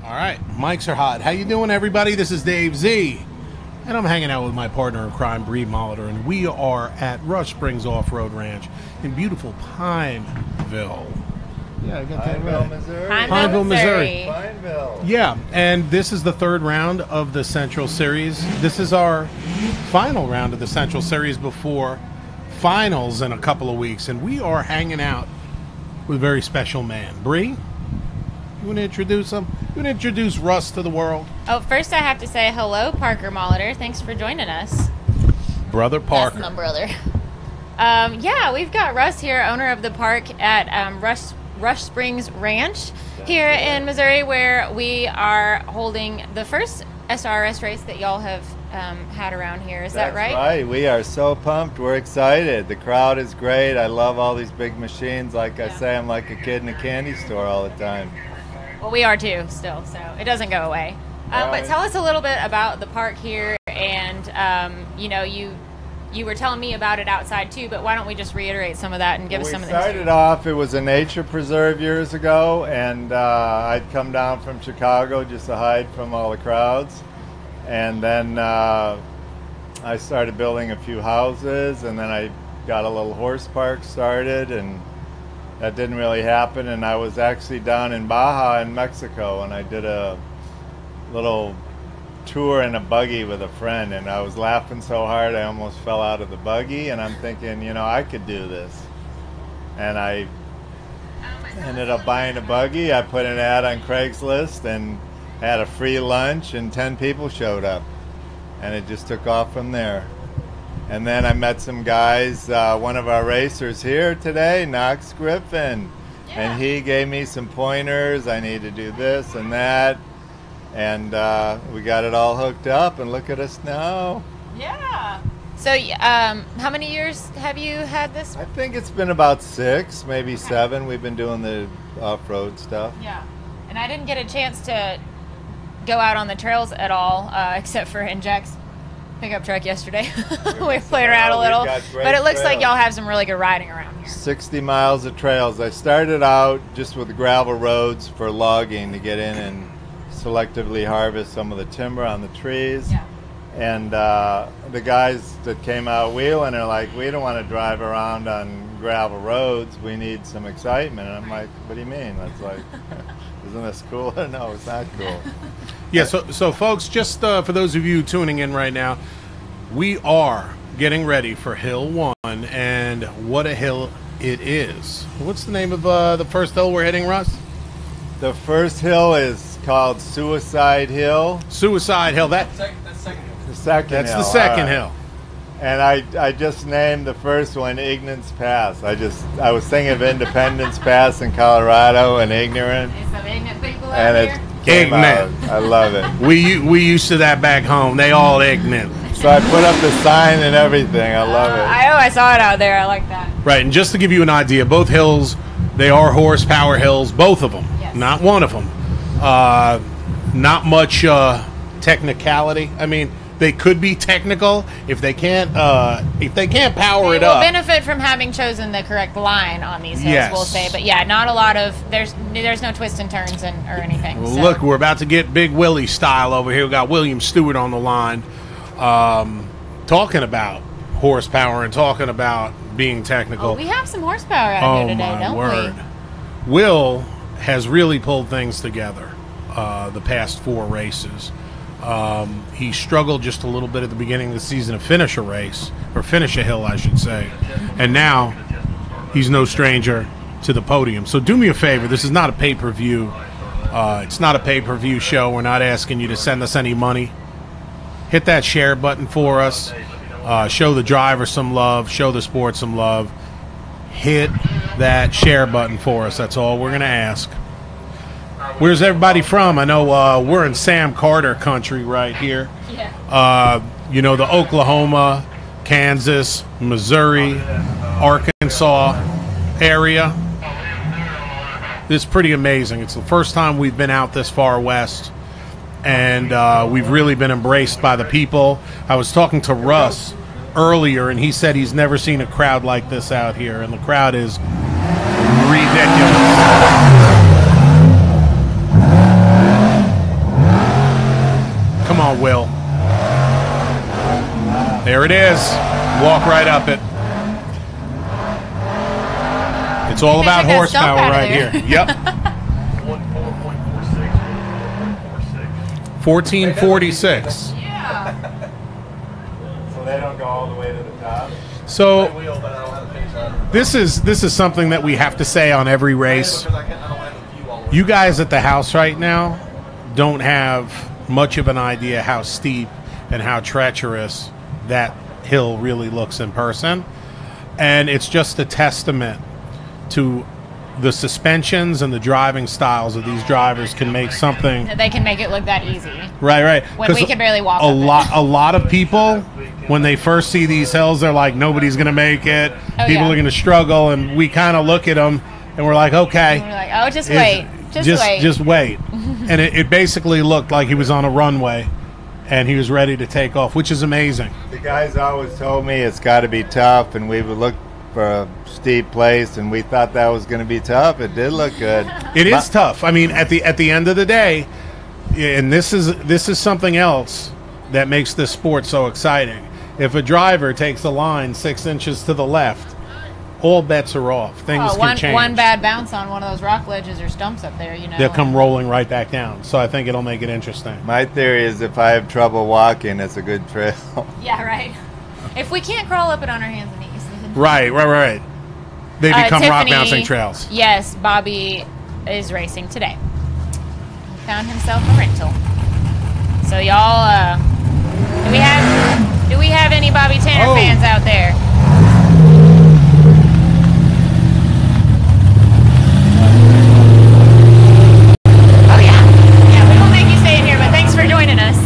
All right, mics are hot. How you doing, everybody? This is Dave Z, and I'm hanging out with my partner in crime, Bree Molitor, and we are at Rush Springs Off-Road Ranch in beautiful Pineville. Yeah, I got that right. Missouri. Pineville, Missouri. Pineville. Yeah, and this is the third round of the Central Series. This is our final round of the Central Series before finals in a couple of weeks, and we are hanging out with a very special man. Bree, you want to introduce him? You want to introduce Russ to the world? Oh, first I have to say hello, Parker Molitor. Thanks for joining us. Brother Parker. That's my brother. Yeah, we've got Russ here, owner of the park at Rush Springs Ranch here in Missouri, where we are holding the first SRRS race that y'all have had around here. Is that right? That's right. We are so pumped. We're excited. The crowd is great. I love all these big machines. Like I say, I'm like a kid in a candy store all the time. Well, we are too, still, so it doesn't go away. But tell us a little bit about the park here, and you know, you were telling me about it outside too, but why don't we just reiterate some of that and give us some of the history? We started off, it was a nature preserve years ago, and I'd come down from Chicago just to hide from all the crowds. And then I started building a few houses, and then I got a little horse park started, and that didn't really happen. And I was actually down in Baja in Mexico, and I did a little tour in a buggy with a friend, and I was laughing so hard I almost fell out of the buggy, and I'm thinking, you know, I could do this. And I ended up buying a buggy. I put an ad on Craigslist and had a free lunch, and 10 people showed up, and it just took off from there. And then I met some guys, one of our racers here today, Knox Griffin, and he gave me some pointers. I need to do this and that, and we got it all hooked up, and look at us now. Yeah. So how many years have you had this? I think it's been about 6, maybe 7. We've been doing the off-road stuff. Yeah. And I didn't get a chance to go out on the trails at all, except for in Jack's pickup truck yesterday. We played around a little, but it looks like y'all have some really good riding around here. 60 miles of trails. I started out just with gravel roads for logging to get in and selectively harvest some of the timber on the trees. Yeah. And the guys that came out wheeling are like, we don't want to drive around on gravel roads. We need some excitement. And I'm like, what do you mean? That's like, isn't this cool? No, it's not cool. Yeah, so folks, just for those of you tuning in right now, we are getting ready for Hill 1, and what a hill it is. What's the name of the first hill we're hitting, Russ? The first hill is called Suicide Hill. Suicide Hill. That's second hill. That's the second hill. And I just named the first one Ignorance Pass. I was thinking of Independence Pass in Colorado and ignorant. There's some ignorant people And out it here. came Ignorant. out. I love it. We used to that back home. They all ignorant. So I put up the sign and everything. I love it. I saw it out there. I like that. Right, and just to give you an idea, both hills, they are horsepower hills, both of them. Yes. Not one of them. Not much technicality. I mean, they could be technical if they can't power They it will up. benefit from having chosen the correct line on these hills, Yes. we'll say. But yeah, not a lot of there's no twists and turns or anything. Well, so. look, we're about to get Big Willie style over here. We got William Stewart on the line, talking about horsepower and talking about being technical. Oh, we have some horsepower out here today, my don't word. Will has really pulled things together the past 4 races. He struggled just a little bit at the beginning of the season to finish a race, or finish a hill, I should say. And now he's no stranger to the podium. So do me a favor. This is not a pay-per-view. It's not a pay-per-view show. We're not asking you to send us any money. Hit that share button for us. Show the driver some love. Show the sport some love. Hit that share button for us. That's all we're going to ask. Where's everybody from? I know we're in Sam Carter country right here. Yeah. You know, the Oklahoma, Kansas, Missouri, Arkansas area. This is pretty amazing. It's the first time we've been out this far west, and we've really been embraced by the people. I was talking to Russ earlier, and he said he's never seen a crowd like this out here, and the crowd is ridiculous. There it is. Walk right up it. It's all about took that stump horsepower out of right there. here. Yep. 1446. Yeah. So they don't go all the way to the top. So this is something that we have to say on every race. You guys at the house right now don't have much of an idea how steep and how treacherous that hill really looks in person. And it's just a testament to the suspensions and the driving styles of these drivers can make something. They can make it look that easy. Right. When we can barely walk A up it. lot of people, when they first see these hills, they're like, nobody's going to make it. Oh, People yeah. are going to struggle. And we kind of look at them and we're like, okay. And we're like, oh, just wait. Just wait. And it basically looked like he was on a runway and he was ready to take off, which is amazing. The guys always told me it's got to be tough, and we would look for a steep place, and we thought that was going to be tough. It did look good. It is tough. I mean, at the end of the day, and this is something else that makes this sport so exciting. If a driver takes a line 6 inches to the left, all bets are off. Things can change. One bad bounce on one of those rock ledges or stumps up there, They'll come rolling right back down. So I think it'll make it interesting. My theory is if I have trouble walking, it's a good trail. Yeah, right. If we can't crawl up it on our hands and knees. Then Right. They become rock Tiffany, bouncing trails. Yes, Bobby is racing today. He found himself a rental. So y'all, do we have any Bobby Tanner fans out there? Oh yeah, we won't make you stay in here, but thanks for joining us.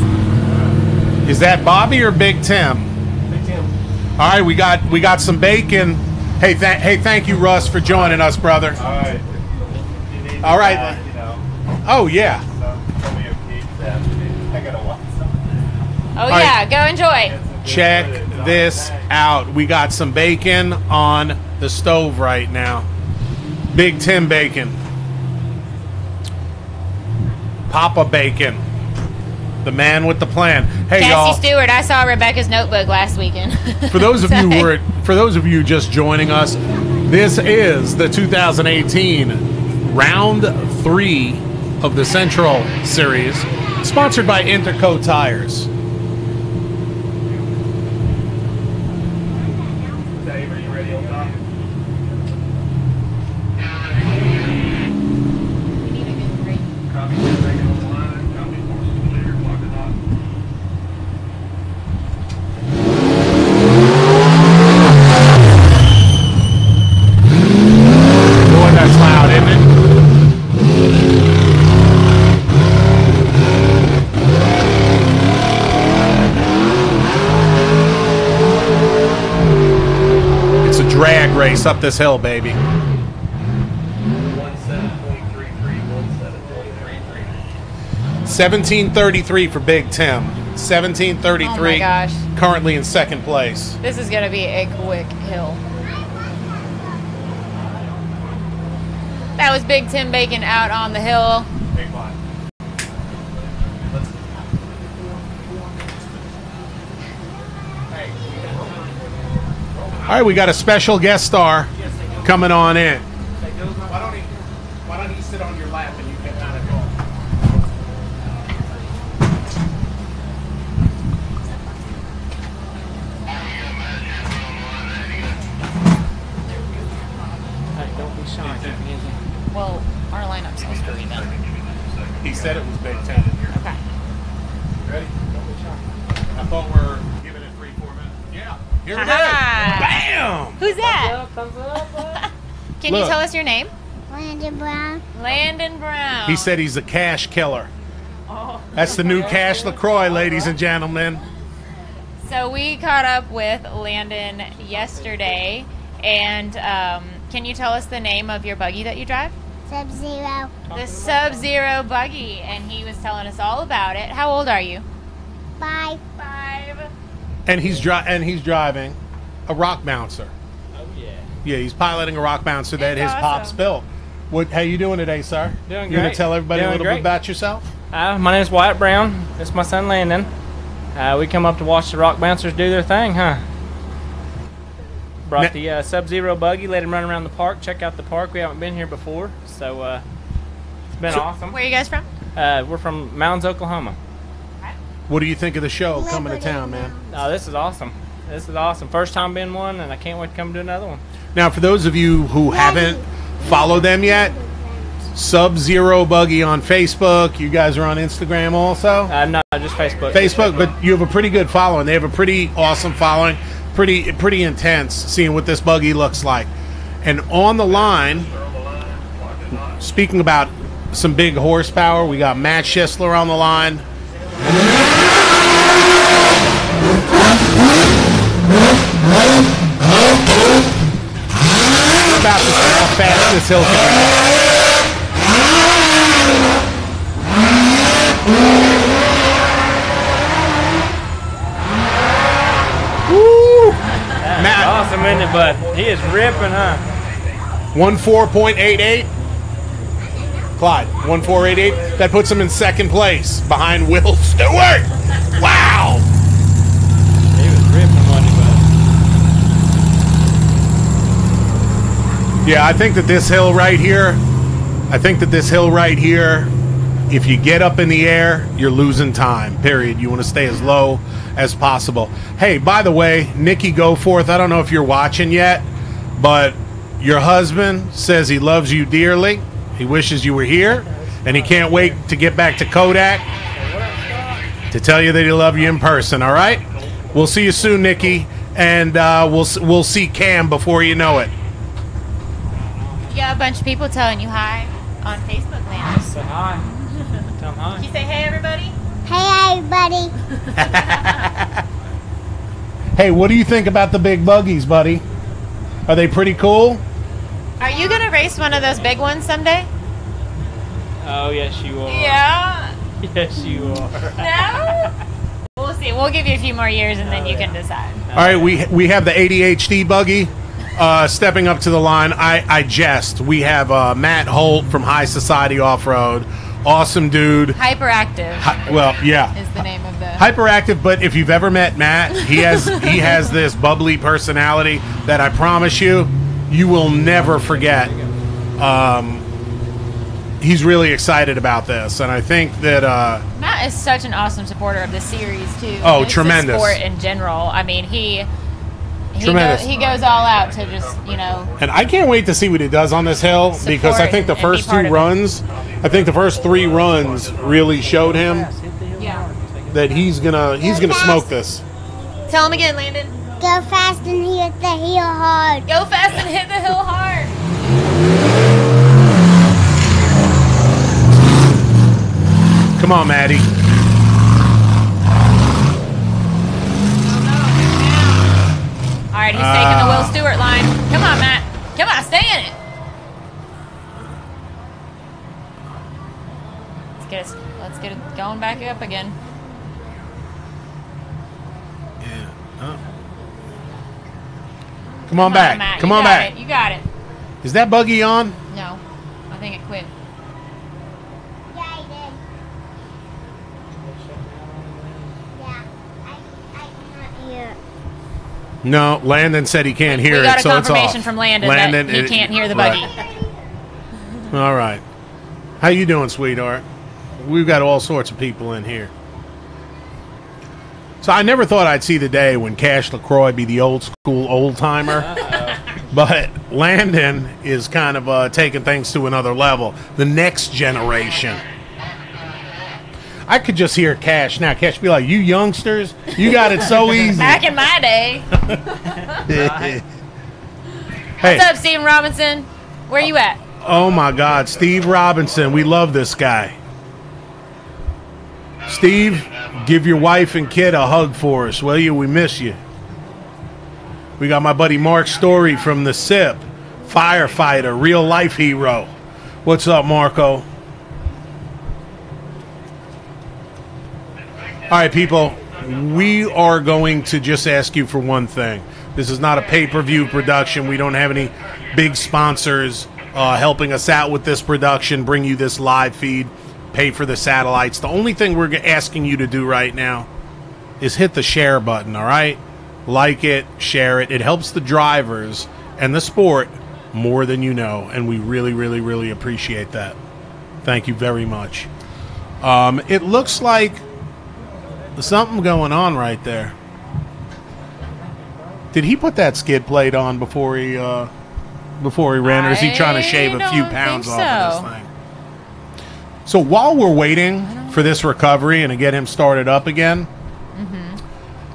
Is that Bobby or Big Tim? Big Tim. All right, we got some bacon. Hey, thank you, Russ, for joining us, brother. All right. All right. Oh yeah. Some of your peeps after I gotta watch something. Oh right. yeah, go enjoy. Check this out. We got some bacon on the stove right now. Big Tim bacon. Papa Bacon. The man with the plan. Hey Cassie y'all. Stewart, I saw Rebecca's notebook last weekend. For those of you just joining us, this is the 2018 round 3 of the Central Series, sponsored by Interco Tires. Dave, are you ready on top? Copy, second on the line. Copy, forces clear. Clock is hot. Boy, that's loud, isn't it? It's a drag race up this hill, baby. 17.33, 17.33. 1733 for Big Tim. 1733. Oh my gosh. Currently in second place. This is going to be a quick hill. That was Big Tim Bacon out on the hill. Big line. All right, we got a special guest star coming on in. Why don't you sit on your lap and you can kind of go. Don't be shy. Well, our lineup's so screwy then. He said it was Big Tim. Okay. Ready? Don't be shy. I thought we're giving it 3-4 minutes. Yeah. Here it is. Ha-ha. Bam! Who's that? Can you Look. tell us your name? Landon Brown. Landon Brown. He said he's a cash killer. Oh. That's the new Cash LaCroix, ladies and gentlemen. So we caught up with Landon yesterday, and can you tell us the name of your buggy that you drive? Sub-Zero. The Sub-Zero buggy, and he was telling us all about it. How old are you? 5. 5. And he's driving a rock bouncer. Oh, yeah. Yeah, he's piloting a rock bouncer that That's his pops awesome. built. How you doing today, sir? Doing You gonna great. tell everybody a Doing little great. bit about yourself? My name is Wyatt Brown. This is my son Landon. We come up to watch the rock bouncers do their thing, huh? Brought the Sub-Zero buggy, let him run around the park, check out the park. We haven't been here before, so it's been awesome. Where are you guys from? We're from Mounds, Oklahoma. What do you think of the show coming to town, man? Oh, this is awesome. This is awesome. First time being one, and I can't wait to come to another one. Now, for those of you who haven't followed them yet, Sub-Zero Buggy on Facebook. You guys are on Instagram also? No, just Facebook. Facebook, but you have a pretty good following. They have a pretty awesome following. Pretty intense seeing what this buggy looks like. And on the line, speaking about some big horsepower, we got Matt Schisler on the line. We're about to see how fast this hill can go. Matt. Awesome, isn't it, bud? He is ripping, huh? 14.88. Clyde, 1488. That puts him in second place behind Will Stewart. Wow. He was ripping, wasn't he, bud? Yeah, I think that this hill right here, if you get up in the air, you're losing time, period. You want to stay as low as possible. Hey, by the way, Nikki Goforth, I don't know if you're watching yet, but your husband says he loves you dearly. He wishes you were here, and he can't wait to get back to Kodak to tell you that he loves you in person, all right? We'll see you soon, Nikki, and we'll see Cam before you know it. You got a bunch of people telling you hi on Facebook, Landon. Say hi. Tell them hi. Can you say hey, everybody? Hey, everybody. Hey, what do you think about the big buggies, buddy? Are they pretty cool? Are you going to race one of those big ones someday? Oh, yes, you are. Yeah. Yes, you are. No? We'll see. We'll give you a few more years, and then you can decide. All right, we have the ADHD buggy stepping up to the line. I jest. We have Matt Holt from High Society Off-Road. Awesome dude. Hyperactive. Well, yeah. Is the name of the... Hyperactive, but if you've ever met Matt, he has this bubbly personality that I promise you will never forget. He's really excited about this, and I think that Matt is such an awesome supporter of the series too. Oh, and just tremendous. The sport in general. I mean, he Tremendous. He goes all out to just, you know. And I can't wait to see what he does on this hill, because I think the first two runs, I think the first three runs really showed him that he's gonna smoke this. Tell him again, Landon. Go fast and hit the hill hard. Go fast and hit the hill hard. Come on, Maddie. All right, he's taking the Will Stewart line. Come on, Matt. Come on, stay in it. Let's get it going back up again. Yeah. Come on back. Matt. Come on back. You got it. Is that buggy on? No, I think it quit. Yeah, I did. Yeah, I cannot hear. No, Landon said he can't hear We got it, a so it's confirmation off. from Landon that he can't hear the buggy. All right. How you doing, sweetheart? We've got all sorts of people in here. So I never thought I'd see the day when Cash LaCroix be the old school old timer. But Landon is kind of taking things to another level. The next generation. I could just hear Cash now. Cash be like, "You youngsters, you got it so easy." Back in my day. Hey. What's up, Steven Robinson? Where you at? Oh my God, Steve Robinson. We love this guy. Steve, give your wife and kid a hug for us, will you? We miss you. We got my buddy Mark Story from the SIP, firefighter, real life hero. What's up, Marco? All right, people, we are going to just ask you for one thing. This is not a pay-per-view production. We don't have any big sponsors helping us out with this production, bring you this live feed, pay for the satellites. The only thing we're asking you to do right now is hit the share button, all right? Like it, share it. It helps the drivers and the sport more than you know, and we really, really, really appreciate that. Thank you very much. It looks like there's something going on right there. Did he put that skid plate on before he ran, or is he trying to shave a few pounds off of this thing? So while we're waiting for this recovery and to get him started up again,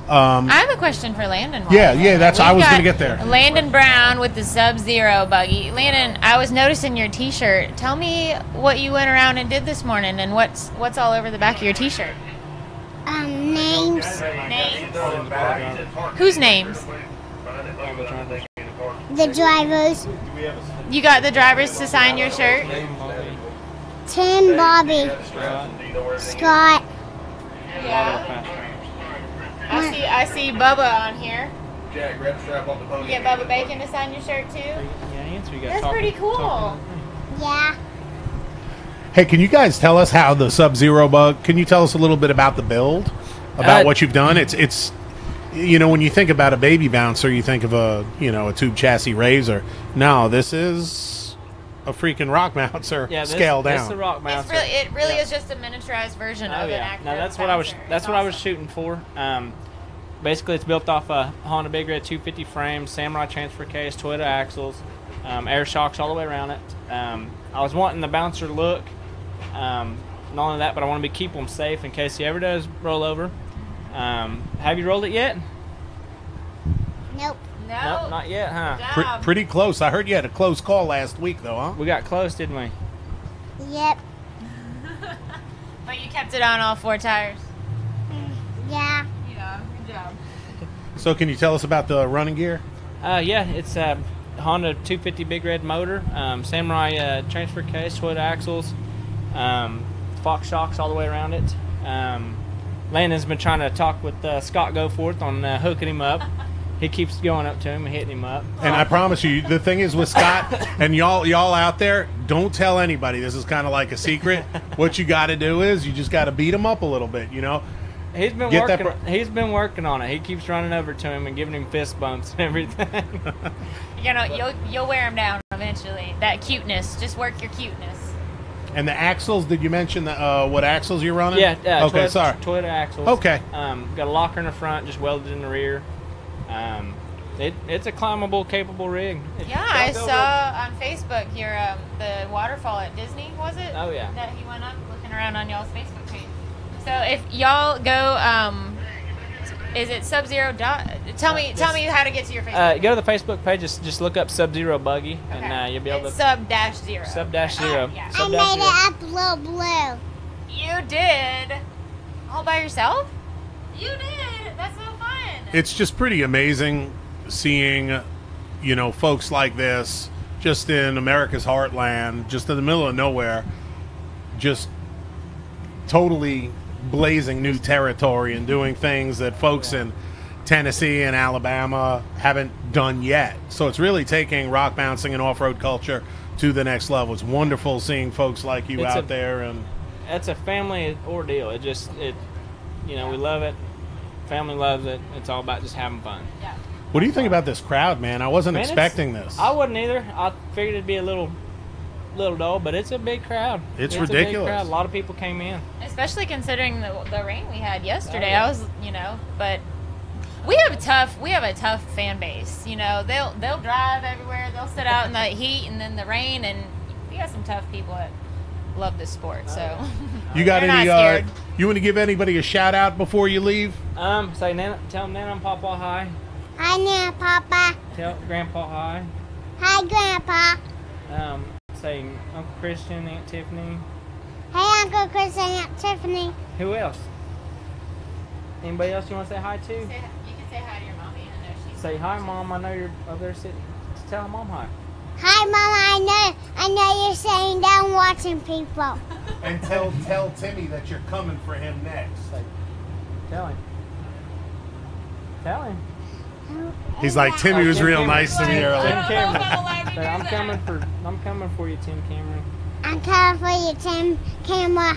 I have a question for Landon. yeah, I was going to get there. Landon Brown with the Sub-Zero buggy. Landon, I was noticing your T-shirt. Tell me what you went around and did this morning, and what's all over the back of your T-shirt. Names. Whose names? The drivers. You got the drivers to sign your shirt? Tim, Bobby, Scott. Yeah. I see Bubba on here. Jack, grab the strap off the pony. You get Bubba Bacon to sign your shirt too? That's pretty cool. Yeah. Hey, can you guys tell us how the Sub-Zero bug? Can you tell us a little bit about the build, about what you've done? It's when you think about a baby bouncer, you think of a tube chassis razor. No, this is a freaking rock bouncer scaled down. This is a rock bouncer. It really is just a miniaturized version of an active that's bouncer. What I was shooting for. Basically, it's built off a Honda Big Red 250 frame, Samurai transfer case, Toyota axles, air shocks all the way around it. I was wanting the bouncer look. Not only that, but I want to keep them safe in case he ever does roll over. Have you rolled it yet? Nope. No. Nope, not yet, huh? Pretty close. I heard you had a close call last week, though, huh? We got close, didn't we? Yep. But you kept it on all 4 tires. Yeah. Yeah, good job. So can you tell us about the running gear? Yeah, it's a Honda 250 Big Red motor, Samurai transfer case, Toyota axles, Fox shocks all the way around it. Landon's been trying to talk with Scott Goforth on hooking him up. He keeps going up to him and hitting him up. And I promise you, the thing is with Scott, and y'all out there, don't tell anybody. This is kind of like a secret. What you got to do is you just got to beat him up a little bit, He's been working. He's been working on it. He keeps running over to him and giving him fist bumps and everything. You'll wear him down eventually. That cuteness, just work your cuteness. And the axles, did you mention what axles you're running? Yeah. Okay, sorry. Toyota axles. Okay. Got a locker in the front, just welded in the rear. It's a climbable, capable rig. I saw on Facebook here the waterfall at Disney, was it? Oh, yeah. That he went up looking around on y'all's Facebook page. So if y'all go, is it Sub-Zero? Tell me how to get to your Facebook. Go to the Facebook page. Just look up Sub-Zero Buggy, and you'll be able to. Sub-Zero. Sub-Zero. Yeah. I made it up little blue. You did? All by yourself? You did. That's so fun. It's just pretty amazing seeing, folks like this just in America's heartland, just in the middle of nowhere, just totally blazing new territory and doing things that folks in Tennessee and Alabama haven't done yet. So it's really taking rock bouncing and off-road culture to the next level. It's wonderful seeing folks like you out there. And it's a family ordeal. We love it. Family loves it. It's all about just having fun. Yeah. What do you think about this crowd, man? I wasn't expecting this. I wouldn't either. I figured it'd be a little dull, but it's a big crowd. It's ridiculous. ridiculous. A big crowd. A lot of people came in. Especially considering the rain we had yesterday. I was, but we have a tough fan base. They'll drive everywhere. They'll sit out in the heat and then the rain, and we got some tough people that love this sport. So you got They're any? not scared. You want to give anybody a shout out before you leave? Tell them Nana and Papa hi. Hi, Nana, Papa. Tell Grandpa hi. Hi, Grandpa. Say Uncle Christian, Aunt Tiffany. Hey, Uncle Chris and Aunt Tiffany. Who else? Anybody else you want to say hi to? You can say hi to your mommy. I know she's. Say hi, Mom. I know you're up there sitting. Tell Mom hi. Hi, Mama. I know you're sitting down watching people. And tell Timmy that you're coming for him next. Tell him. Tell him. He's like, Timmy was real nice to me Tim earlier. Cameron. I'm coming for you, Tim Cameron. I'm coming for you, Tim Camera.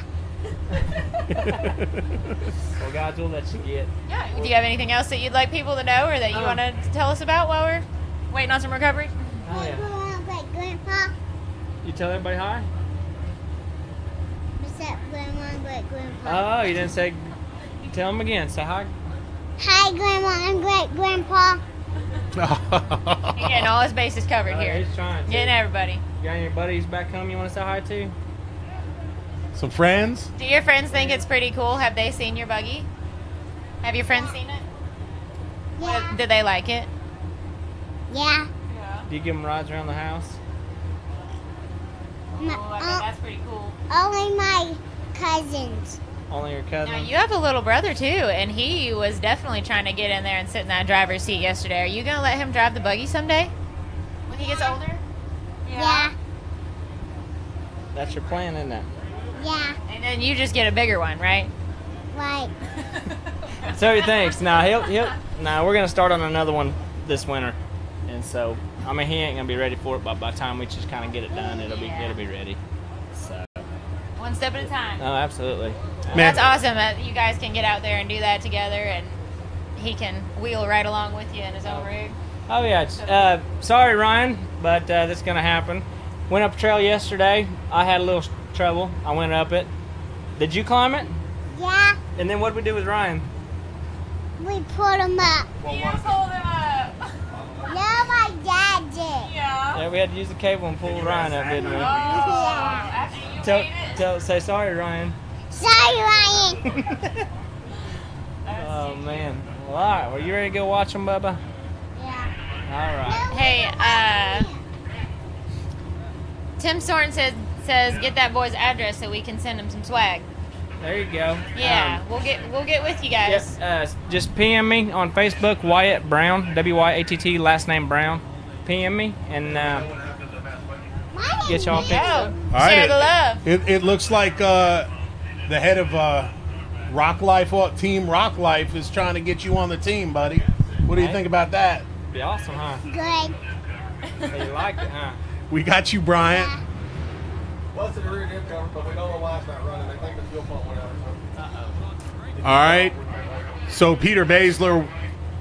Well, guys, we'll let you get. Yeah. Do you have anything else that you'd like people to know or that you want to tell us about while we're waiting on some recovery? Oh, Great yeah. grandma, great grandpa. You tell everybody hi? What's up, grandma, great grandpa? Oh, you didn't say. Tell them again. Say hi. Hi, grandma and great grandpa. He's getting all his bases covered Oh, here. he's trying to. Getting everybody. You got any buddies back home you want to say hi to? Some friends? Do your friends think it's pretty cool? Have they seen your buggy? Have your friends seen it? Yeah. Did they like it? Yeah. Do you give them rides around the house? My, Oh, I bet that's pretty cool. only my cousins. Only your cousin? Now, you have a little brother, too, and he was definitely trying to get in there and sit in that driver's seat yesterday. Are you going to let him drive the buggy someday? When he gets older? Yeah. That's your plan, isn't it? Yeah. And then you just get a bigger one, right? Right. So he thinks. Now Now we're gonna start on another one this winter, and so I mean he ain't gonna be ready for it, but by the time we just kind of get it done, it'll be ready. So. One step at a time. Oh, absolutely. Man. That's awesome that you guys can get out there and do that together, and he can wheel right along with you in his own rig. Oh yeah. Sorry, Ryan, but that's gonna happen. Went up a trail yesterday. I had a little trouble. I went up it. Did you climb it? Yeah. And then what did we do with Ryan? We put them up. You pulled him up. No, my dad did. Yeah. Yeah, we had to use the cable and pull Ryan up, didn't we? Yeah. After you made it. Say sorry, Ryan. Sorry, Ryan. Oh man. Well, all right. Well, you ready to go watch them, Bubba? Yeah. All right. Hey, Tim Soren says get that boy's address so we can send him some swag. There you go. Yeah, we'll get with you guys. Yep, just PM me on Facebook, Wyatt Brown, WYATT, last name Brown. PM me and get y'all pictures. Go. All right, Share the love. It looks like the head of Rock Life, Team Rock Life, is trying to get you on the team, buddy. What do you Right. think about that? Be awesome, huh? Good. Hey, you like it, huh? We got you, Bryant. What's the rear diff cover, but we don't know why it's not running. They think the fuel pump went out. All right. So Peter Baszler,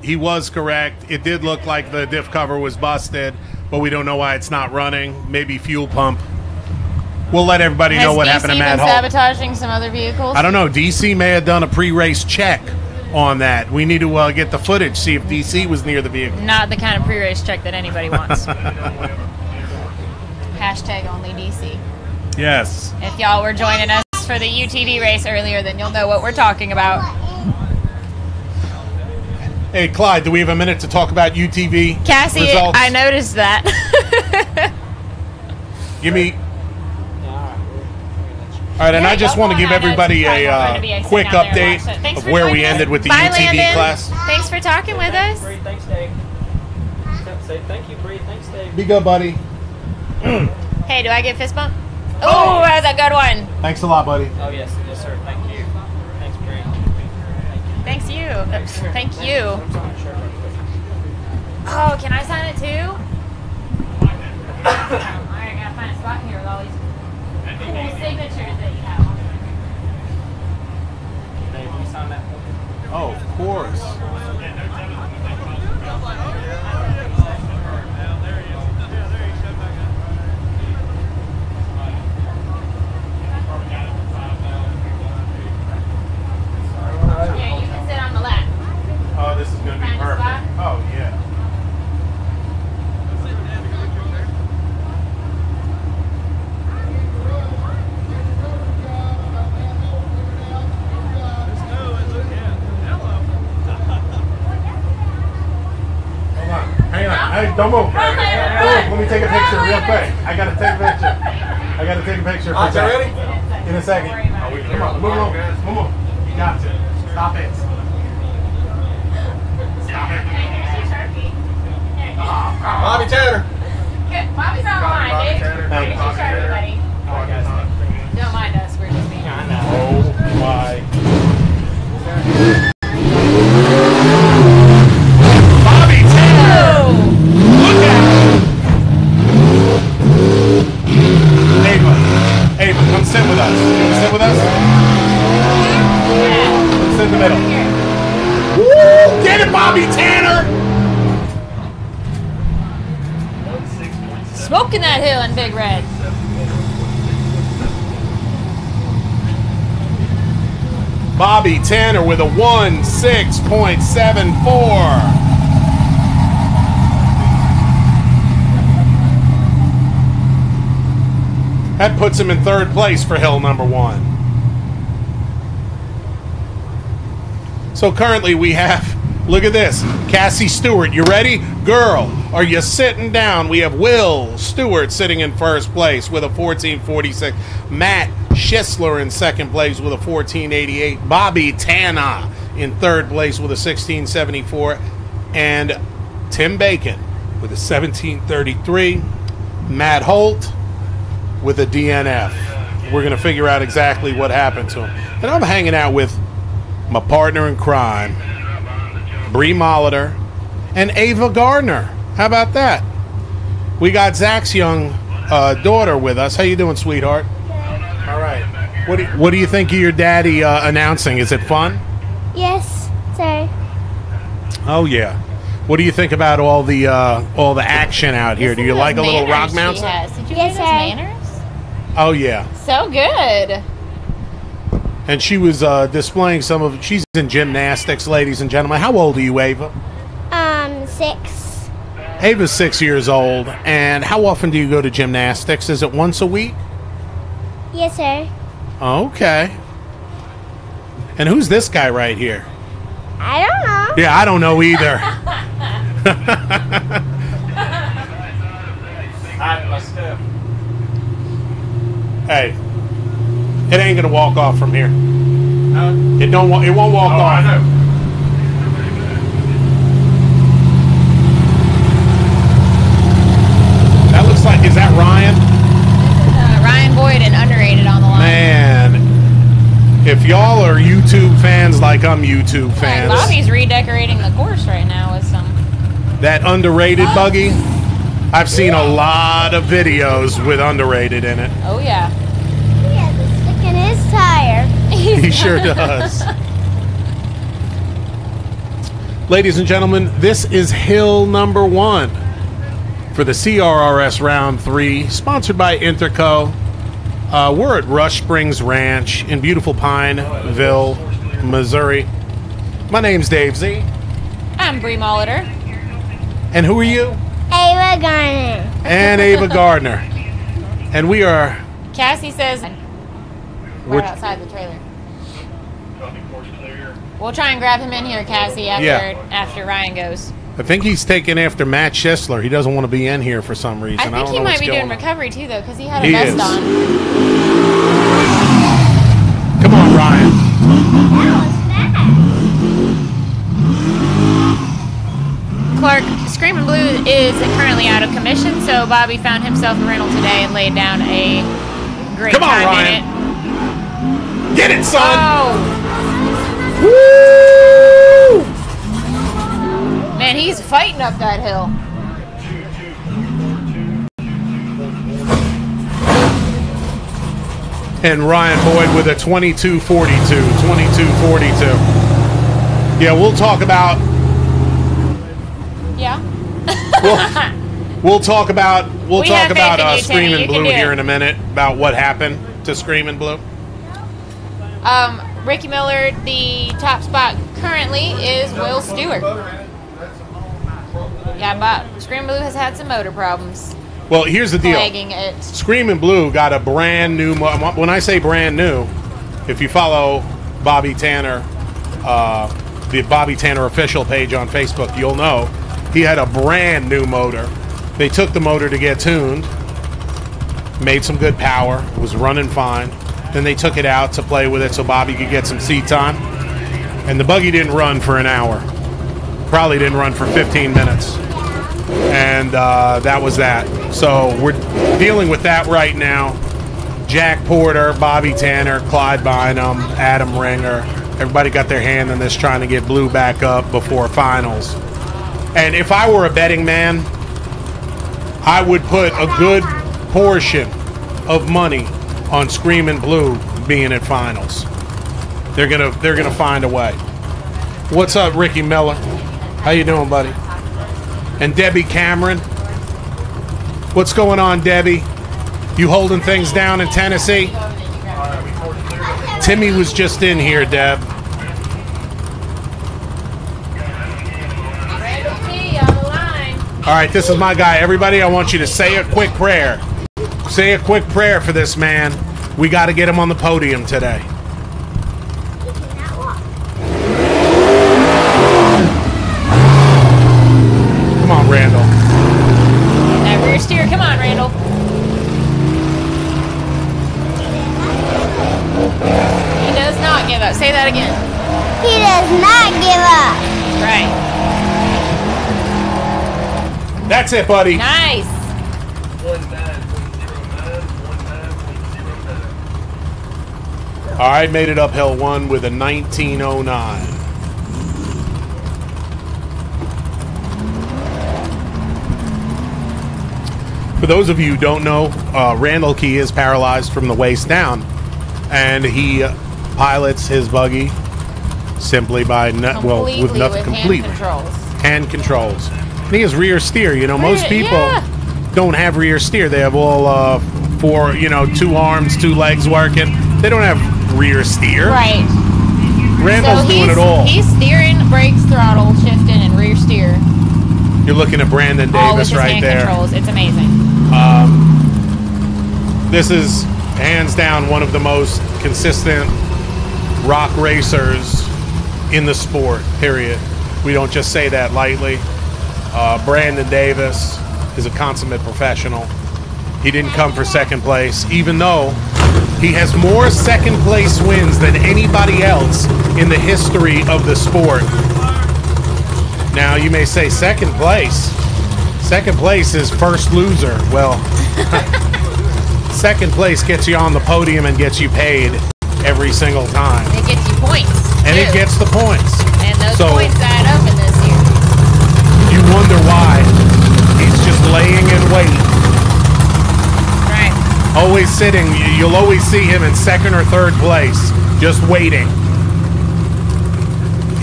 he was correct. It did look like the diff cover was busted, but we don't know why it's not running. Maybe fuel pump. We'll let everybody know what happened to Matt been Hall. sabotaging some other vehicles? I don't know. DC may have done a pre-race check on that. We need to get the footage, see if DC was near the vehicle. Not the kind of pre-race check that anybody wants. Hashtag only DC. Yes. If y'all were joining us for the UTV race earlier, then you'll know what we're talking about. Hey, Clyde, do we have a minute to talk about UTV Cassie, results? I noticed that. Give me... All right, and Yeah, I just y'all want to give going on everybody probably more fun to be a sitting quick out there and update watch it. Thanks of for where we joining us. ended with the Bye, UTV Landon. class. Thanks for talking with us. Bree, thanks, Dave. Say thank you, Bree. Thanks, Dave. Be good, buddy. Hey, do I get fist bump? Oh, that was a good one. Thanks a lot, buddy. Oh, yes, sir. Thank you. Thanks, Bree. Thanks you. Thank you. Oh, can I sign it too? Alright, I gotta find a spot here with all these cool signatures that you have on there. Dave, will you sign that for me? Oh, of course. Yeah, you can sit on the left. Oh, this is going to be Find a perfect. spot? Oh, yeah. Hold on. Hang on. Hey, don't move. Let me take a picture real quick. I got to take a picture. I got to take a picture. All right, you ready? In a second. Come on, move on. Come on. You got to. Stop it. Stop it. Bobby Tanner. Bobby's on the line, Bobby dude. Tanner. Thank Here's your shirt, everybody. All right, guys. Don't mind us, we're just being I know. Oh, my. Bobby Tanner! Look at him! Ava, come sit with us. You want to sit with us? in the middle. Woo! Get it, Bobby Tanner! Smoking that hill in Big Red. Bobby Tanner with a 1.6.74. That puts him in third place for hill number 1. So currently we have, look at this, Cassie Stewart, you ready? Girl, are you sitting down? We have Will Stewart sitting in first place with a 14.46. Matt Schisler in second place with a 14.88. Bobby Tanner in third place with a 16.74. And Tim Bacon with a 17.33. Matt Holt with a DNF. We're going to figure out exactly what happened to him. And I'm hanging out with my partner in crime, Bree Molitor, and Ava Gardner. How about that? We got Zach's young daughter with us. How you doing, sweetheart? All right. What do you think of your daddy announcing? Is it fun? Yes, sir. Oh yeah. What do you think about all the action out here? Do you like a little rock mountain? Did you Yes, get sir. his manners? Oh yeah. So good. And she was displaying some of. She's in gymnastics, ladies and gentlemen. How old are you, Ava? 6. Ava's 6 years old. And how often do you go to gymnastics? Is it once a week? Yes, sir. Okay. And who's this guy right here? I don't know. Yeah, I don't know either. Hey, it ain't gonna walk off from here. It don't. It won't walk off. I know. That looks like. Is that Ryan? Ryan Boyd and Underrated on the line. Man, if y'all are YouTube fans like I'm YouTube fans, Bobby's redecorating the course right now with some. that Underrated buggy, I've seen a lot of videos with Underrated in it. Oh yeah. He has a stick in his tire. He sure does. Ladies and gentlemen, this is hill number 1 for the CRRS Round 3, sponsored by Interco. We're at Rush Springs Ranch in beautiful Pineville, Missouri. My name's Dave Z. I'm Bree Molitor. And who are you? Ava Garner. And Ava Gardner. And we are... Cassie says We're- right outside the trailer. We'll try and grab him in here, Cassie, after Ryan goes. I think he's taking after Matt Schisler. He doesn't want to be in here for some reason. I think don't he know might what's be doing going on. recovery too, though, because he had a He vest is. on. Come on, Ryan. Clark, Screamin' Blue is currently out of commission, so Bobby found himself a rental today and laid down a great Come on, time Ryan. in it. Get it, son. Oh, Woo! man, he's fighting up that hill. And Ryan Boyd with a 22.42. 22.42. Yeah, we'll talk about... Yeah. We'll talk about We have faith in you, Timmy. Screamin' You can Blue do here it. in a minute, about what happened to Screamin' Blue. Ricky Miller, the top spot currently is Will Stewart. Yeah, but Screamin' Blue has had some motor problems Well, here's the deal. plaguing it. Screamin' Blue got a brand new... When I say brand new, if you follow Bobby Tanner, the Bobby Tanner official page on Facebook, you'll know he had a brand new motor. They took the motor to get tuned, made some good power, was running fine. Then they took it out to play with it so Bobby could get some seat time. And the buggy didn't run for an hour. Probably didn't run for 15 minutes. And that was that. So we're dealing with that right now. Jack Porter, Bobby Tanner, Clyde Bynum, Adam Ringer. Everybody got their hand in this trying to get Blue back up before finals. And if I were a betting man, I would put a good portion of money on Screamin' Blue being at finals. They're gonna find a way. What's up, Ricky Miller? How you doing, buddy? And Debbie Cameron. What's going on, Debbie? You holding things down in Tennessee? Timmy was just in here, Deb. All right, this is my guy. Everybody, I want you to say a quick prayer. Say a quick prayer for this man. We got to get him on the podium today. Come on, Randall. That rear steer. Come on, Randall. He does not give up. Say that again. He does not give up. Right. That's it, buddy. Nice. 19.09. All right, made it uphill one with a 1909. For those of you who don't know, Randall Key is paralyzed from the waist down, and he pilots his buggy simply by hand controls. And he has rear steer. You know, most people don't have rear steer. They have all four, you know, 2 arms, 2 legs working. They don't have rear steer. Right. Randall's doing it all. He's steering, brakes, throttle, shifting, and rear steer. You're looking at Brandon All with Davis his right hand there. controls. It's amazing. This is hands down one of the most consistent rock racers in the sport, period. We don't just say that lightly. Brandon Davis is a consummate professional. He didn't come for second place, even though he has more second place wins than anybody else in the history of the sport. Now, you may say second place. Second place is first loser. Well, second place gets you on the podium and gets you paid every single time. It gets you points. And too. it gets the points. And those So- points add up in this year. You wonder why he's just laying in wait. Right. Always sitting. You'll always see him in second or third place, just waiting.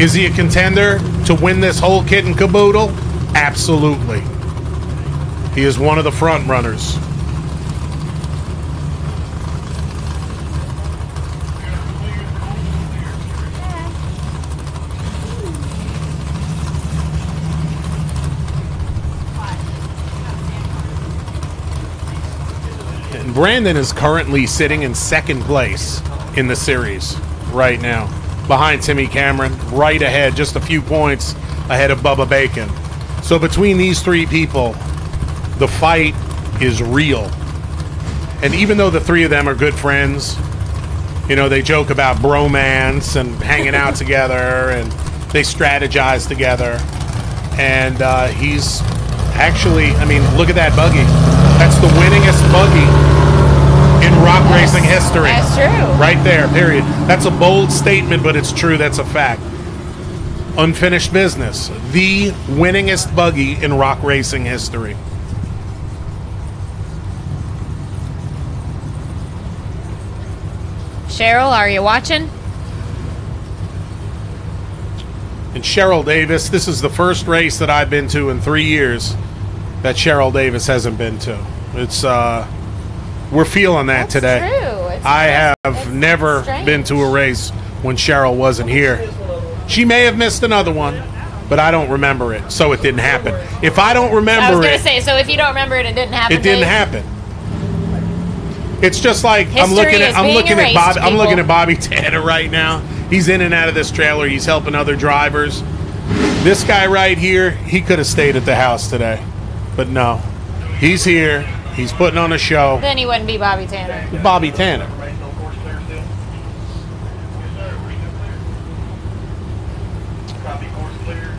Is he a contender to win this whole kit and caboodle? Absolutely. He is one of the front runners. And Brandon is currently sitting in second place in the series right now, behind Timmy Cameron, right ahead, just a few points ahead of Bubba Bacon. So between these 3 people, the fight is real. And even though the 3 of them are good friends, you know, they joke about bromance and hanging out together, and they strategize together. And he's actually, I mean, look at that buggy. That's the winningest buggy in rock racing history. That's true. Right there, period. That's a bold statement, but it's true. That's a fact. Unfinished business. The winningest buggy in rock racing history. Cheryl, are you watching? And Cheryl Davis, this is the first race that I've been to in 3 years that Cheryl Davis hasn't been to. It's we're feeling that today. True. It's never strange. been to a race when Cheryl wasn't here. She may have missed another one, but I don't remember it, so it didn't happen. If I don't remember I was going it, to say, so if you don't remember it, it didn't happen. it didn't Dave? happen. It's just like History I'm looking is at being erased, I'm looking people. at Bobby Tanner right now. He's in and out of this trailer. He's helping other drivers. This guy right here, he could have stayed at the house today, but no, he's here. He's putting on a show. Then he wouldn't be Bobby Tanner. Bobby Tanner. Copy course clear.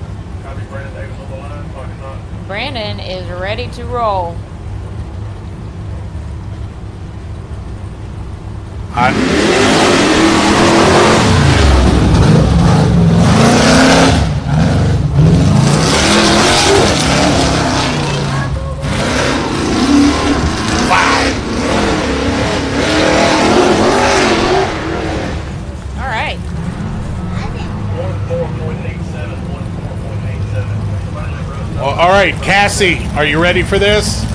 Copy Brandon Davis on the line. Talking not. Brandon is ready to roll. Wow. All right. right, Cassie, are you ready for this?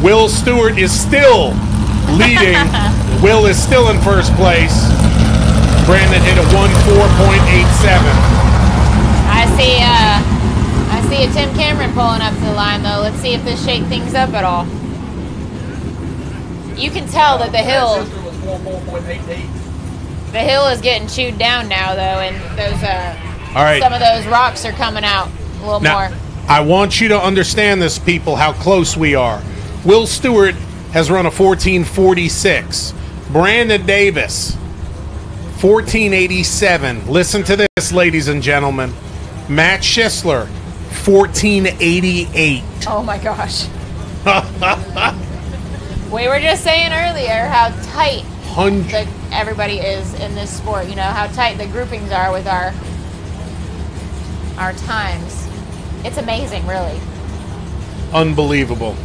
Will Stewart is still leading. Will is still in first place. Brandon hit a 1:4.87. I see a Tim Cameron pulling up to the line though. Let's see if this shake things up at all. You can tell that the hill was 4.88. the hill is getting chewed down now though, and those All right. some of those rocks are coming out a little Now, more. I want you to understand this, people, how close we are. Will Stewart has run a 14:46. Brandon Davis, 14:87. Listen to this, ladies and gentlemen. Matt Schisler, 14:88. Oh my gosh. We were just saying earlier how tight everybody is in this sport. You know, how tight the groupings are with our times. It's amazing, really. Unbelievable.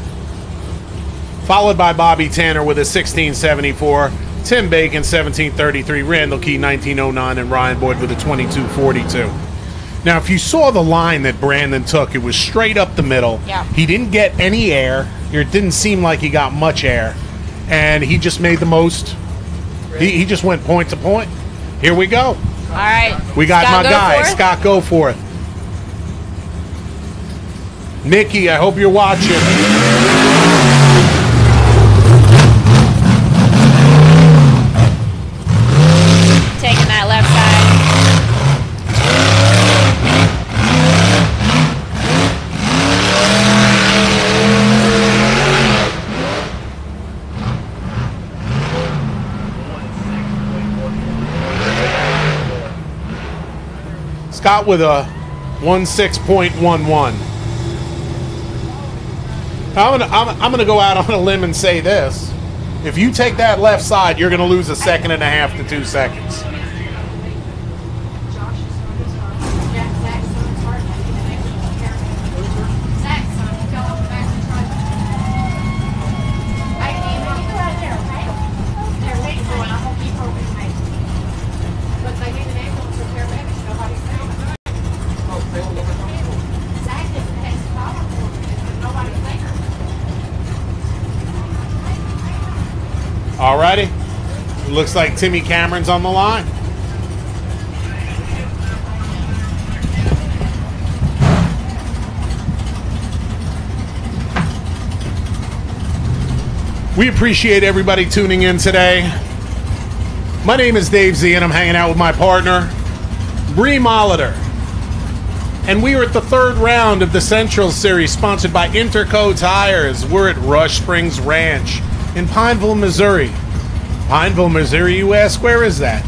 Followed by Bobby Tanner with a 1674, Tim Bacon 1733, Randall Key 1909, and Ryan Boyd with a 2242. Now, if you saw the line that Brandon took, it was straight up the middle. Yeah. He didn't get any air. It didn't seem like he got much air. And he just made the most. He just went point to point. Here we go. All right. We got Scott, my go guy, for it. Scott Goforth. Nikki, I hope you're watching. Taking that left side. Scott with a 16.11. I'm gonna go out on a limb and say this: if you take that left side, you're gonna lose a 1.5 to 2 seconds. Alrighty. Looks like Timmy Cameron's on the line. We appreciate everybody tuning in today. My name is Dave Z, and I'm hanging out with my partner, Bree Molitor. And we are at the third round of the Central Series, sponsored by Interco Tires. We're at Rush Springs Ranch in Pineville, Missouri. Pineville, Missouri, you ask, where is that?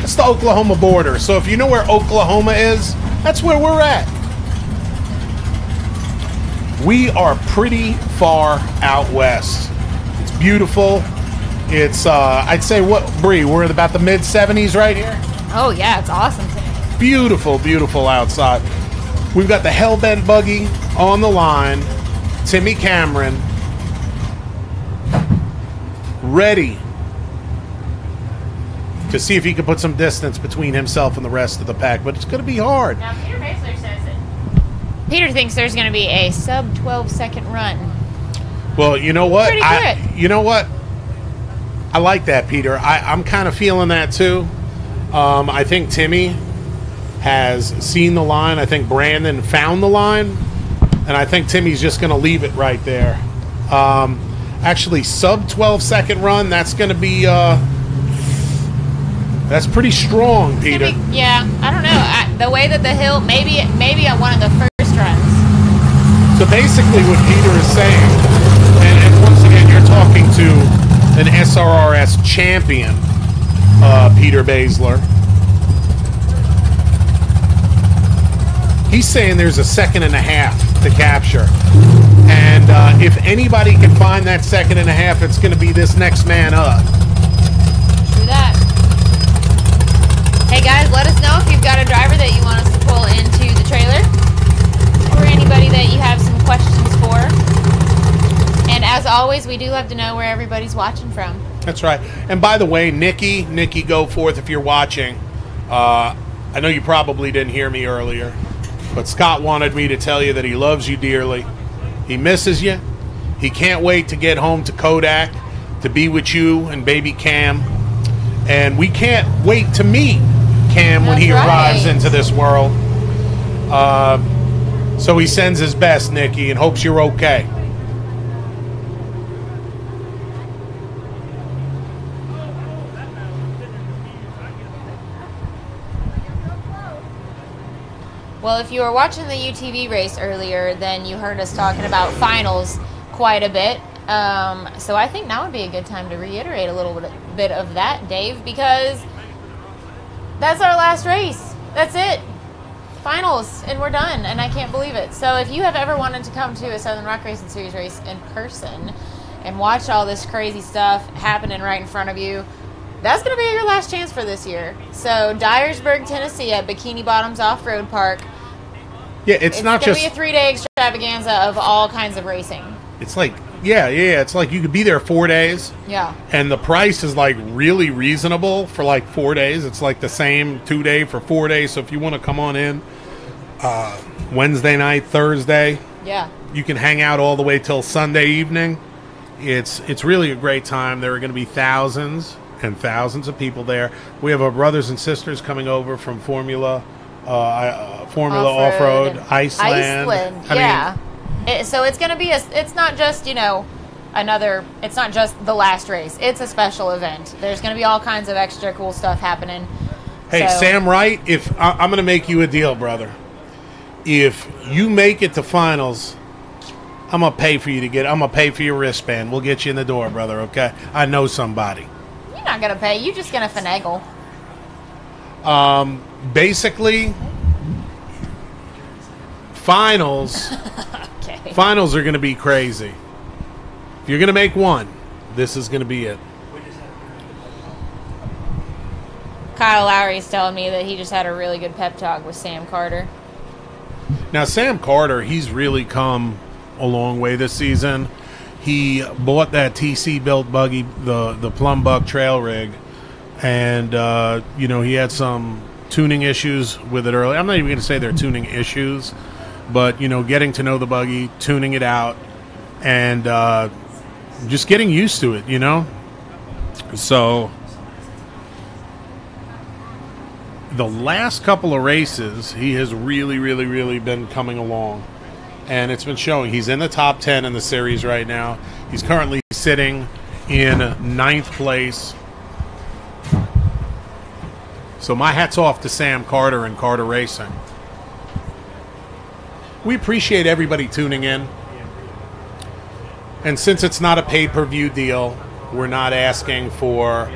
It's the Oklahoma border. So if you know where Oklahoma is, that's where we're at. We are pretty far out west. It's beautiful. It's, I'd say, what, Bree, we're at about the mid-70s right here? Oh yeah, it's awesome today. Beautiful, beautiful outside. We've got the Hellbent buggy on the line. Timmy Cameron ready to see if he can put some distance between himself and the rest of the pack, but it's going to be hard. Now Peter Basler says that Peter thinks there's going to be a sub 12-second run. Well, you know what? Pretty good. You know what? I like that, Peter. I'm kind of feeling that too. I think Timmy has seen the line. I think Brandon found the line, and I think Timmy's just going to leave it right there. Actually, sub 12-second run. That's going to be that's pretty strong, Peter. Yeah, I don't know. The way that the hill, maybe on one of the first runs. So basically, what Peter is saying, and once again, you're talking to an SRRS champion, Peter Basler. He's saying there's a 1.5 seconds to capture. And if anybody can find that 1.5 seconds, it's going to be this next man up. True that. Hey guys, let us know if you've got a driver that you want us to pull into the trailer, or anybody that you have some questions for. And as always, we do love to know where everybody's watching from. That's right. And by the way, Nikki, Goforth, if you're watching, I know you probably didn't hear me earlier, But Scott wanted me to tell you that he loves you dearly. He misses you. He can't wait to get home to Kodak, to be with you and baby Cam. And we can't wait to meet Cam when he arrives into this world. So he sends his best, Nikki, and hopes you're okay. Well, if you were watching the UTV race earlier, then you heard us talking about finals quite a bit. So I think now would be a good time to reiterate a little bit of that, Dave, because that's our last race. That's it. Finals, and we're done, and I can't believe it. So if you have ever wanted to come to a Southern Rock Racing Series race in person and watch all this crazy stuff happening right in front of you, that's going to be your last chance for this year. So Dyersburg, Tennessee at Bikini Bottoms Off-Road Park. Yeah, it's not just... It's going to be a 3-day extravaganza of all kinds of racing. It's like, yeah, it's like you could be there 4 days. Yeah. And the price is like really reasonable for like 4 days. It's like the same 2-day for 4 days. So if you want to come on in Wednesday night, Thursday, yeah, you can hang out all the way till Sunday evening. It's really a great time. There are going to be thousands and thousands of people there. We have our brothers and sisters coming over from Formula Off-Road, Iceland. Yeah. So it's going to be it's not just, it's not just the last race. It's a special event. There's going to be all kinds of extra cool stuff happening. Hey, so, Sam Wright, if I'm going to make you a deal, brother. If you make it to finals, I'm going to pay for your wristband. We'll get you in the door, brother, okay? I know somebody. You're not going to pay. You're just going to finagle. Basically, finals okay. Finals are going to be crazy. If you're going to make one, this is going to be it. Kyle Lowry's telling me that he just had a really good pep talk with Sam Carter. Now, Sam Carter, he's really come a long way this season. He bought that TC built buggy, the Plum Buck trail rig, and he had some tuning issues with it early. I'm not even going to say they're tuning issues, but getting to know the buggy, tuning it out, and just getting used to it. So the last couple of races, he has really, really, really been coming along. And it's been showing. He's in the top 10 in the series right now. He's currently sitting in 9th place. So my hat's off to Sam Carter and Carter Racing. We appreciate everybody tuning in. And since it's not a pay-per-view deal, we're not asking for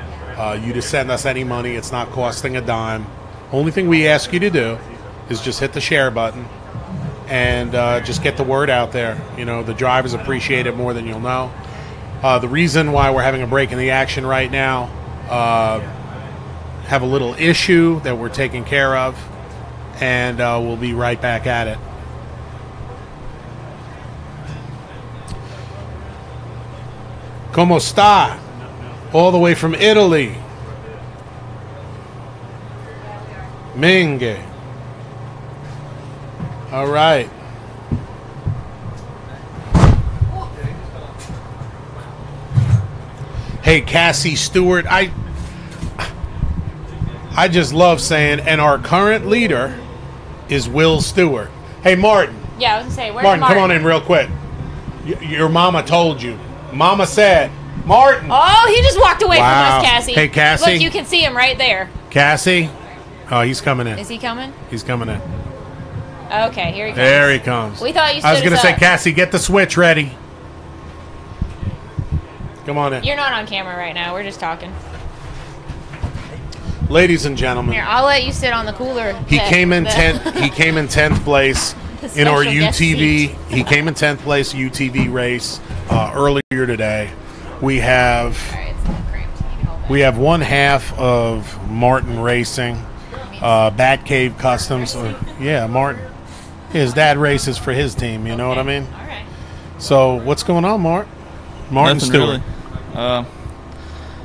you to send us any money. It's not costing a dime. Only thing we ask you to do is just hit the share button and just get the word out there. The drivers appreciate it more than you'll know. The reason why we're having a break in the action right now, have a little issue that we're taking care of, and we'll be right back at it. Como sta? All the way from Italy. Minge. All right. Hey, Cassie Stewart, I just love saying, and our current leader is Will Stewart. Hey, Martin. Yeah, I was going to say, where's Martin, come on in real quick. Your mama told you. Mama said, Martin. Oh, he just walked away from us, Cassie. Hey, Cassie. Look, you can see him right there. Cassie. Oh, he's coming in. Is he coming? He's coming in. Okay, here he comes. There he comes. We thought you stood I was going to say, up. Cassie, get the switch ready. Come on in. You're not on camera right now. We're just talking. Ladies and gentlemen. Here, I'll let you sit on the cooler. He came in 10th place in our UTV. He came in 10th place UTV race earlier today. We have one half of Martin Racing, Batcave Customs. Yeah, Martin. His dad races for his team. You know what I mean? All right. So what's going on, Martin Nothing Stewart? Really.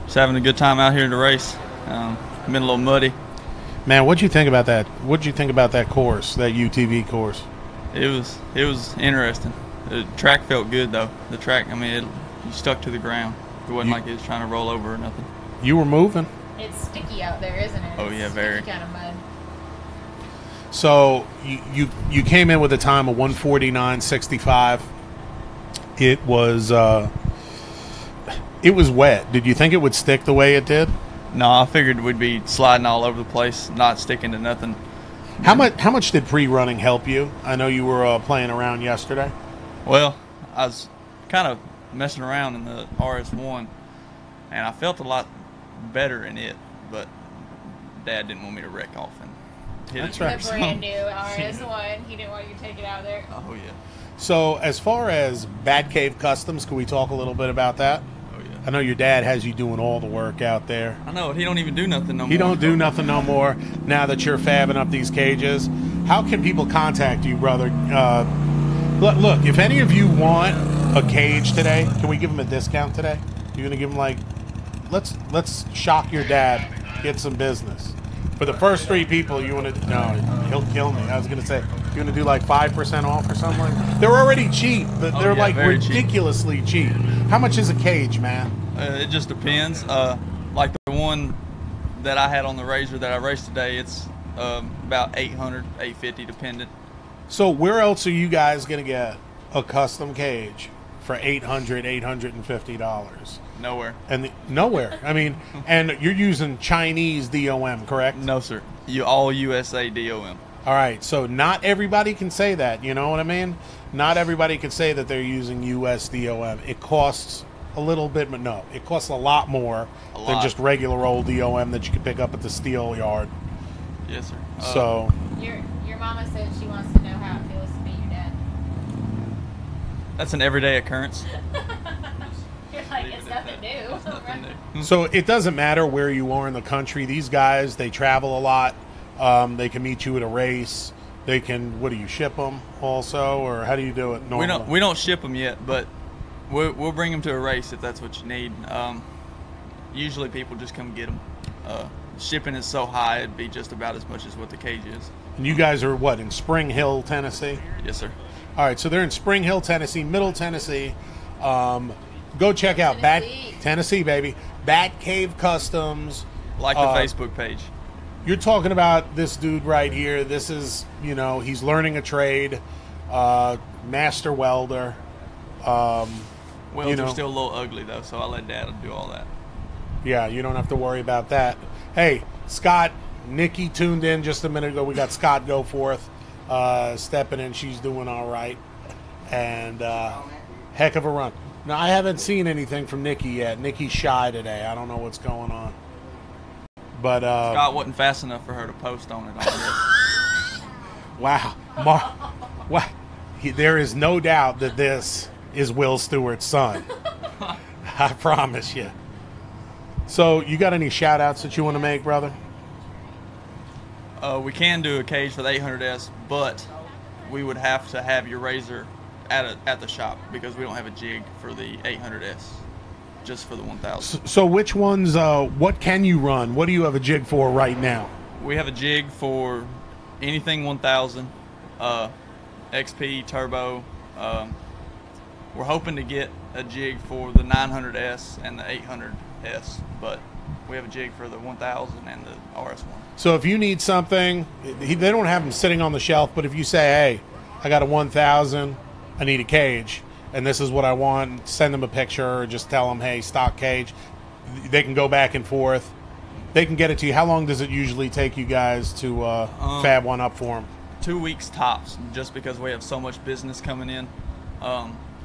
Just having a good time out here in the race. Been a little muddy. Man, what'd you think about that? What'd you think about that course, that UTV course? It was interesting. The track felt good though. The track, I mean, you stuck to the ground. It wasn't like it was trying to roll over or nothing. You were moving. It's sticky out there, isn't it? Oh, yeah, very. Kind of mud. So you came in with a time of 1:49.65. It was wet. Did you think it would stick the way it did? No, I figured we'd be sliding all over the place, not sticking to nothing. How much did pre-running help you? I know you were playing around yesterday. Well, I was kind of messing around in the RS1, and I felt a lot better in it, but Dad didn't want me to wreck off and hit That's it. right. The brand new RS1. He didn't want you to take it out there. Oh, yeah. So as far as Bat Cave Customs, can we talk a little bit about that? Oh, yeah. I know your dad has you doing all the work out there. I know. He don't even do nothing no more. He don't do nothing no more now that you're fabbing up these cages. How can people contact you, brother? Look, if any of you want a cage today, can we give him a discount today? You're gonna give him like, let's shock your dad, get some business. For the first 3 people, you want to? No, he'll kill me. I was gonna say, you want to do like 5% off or something like that? They're already cheap, but they're yeah, like very cheap. ridiculously cheap. How much is a cage, man? It just depends. Like the one that I had on the Razor that I raced today, it's about 800, 850 dependent. So where else are you guys gonna get a custom cage for $800, $850? Nowhere. And nowhere. I mean, and you're using Chinese DOM, correct? No, sir. You all USA DOM. All right. So not everybody can say that. You know what I mean? Not everybody can say that they're using US DOM. It costs a little bit, but no, it costs a lot more than just regular old DOM that you can pick up at the steel yard. Yes, sir. So Your mama said she wants to know how it feels to be your dad. That's an everyday occurrence. You're like, it's nothing new. Nothing new. So it doesn't matter where you are in the country. These guys, they travel a lot. They can meet you at a race. They can. What do you ship them also, or how do you do it normally? We don't ship them yet, but we'll bring them to a race if that's what you need. Usually people just come get them. Shipping is so high, it'd be just about as much as what the cage is. And you guys are what, in Spring Hill, Tennessee? Yes, sir. All right, so they're in Spring Hill, Tennessee, Middle Tennessee. Go check out Tennessee, baby. Bat Cave Customs. Like the Facebook page. You're talking about this dude right here. This is, he's learning a trade, master welder. Welds are still a little ugly, though, so I let Dad do all that. Yeah, you don't have to worry about that. Hey, Scott, Nikki tuned in just a minute ago. We got Scott Goforth stepping in. She's doing all right. And heck of a run. Now, I haven't seen anything from Nikki yet. Nikki's shy today. I don't know what's going on. But Scott wasn't fast enough for her to post on it, I guess. Wow. Wow. There is no doubt that this is Will Stewart's son. I promise you. So, you got any shout-outs that you want to make, brother? We can do a cage for the 800S, but we would have to have your Razor at the shop because we don't have a jig for the 800S, just for the 1000. So which ones, what can you run? What do you have a jig for right now? We have a jig for anything 1000, XP, Turbo. We're hoping to get a jig for the 900S and the 800S, but we have a jig for the 1000 and the RS1. So if you need something, they don't have them sitting on the shelf, but if you say, hey, I got a 1000, I need a cage, and this is what I want, send them a picture or just tell them, hey, stock cage. They can go back and forth. They can get it to you. How long does it usually take you guys to fab one up for them? 2 weeks tops, just because we have so much business coming in.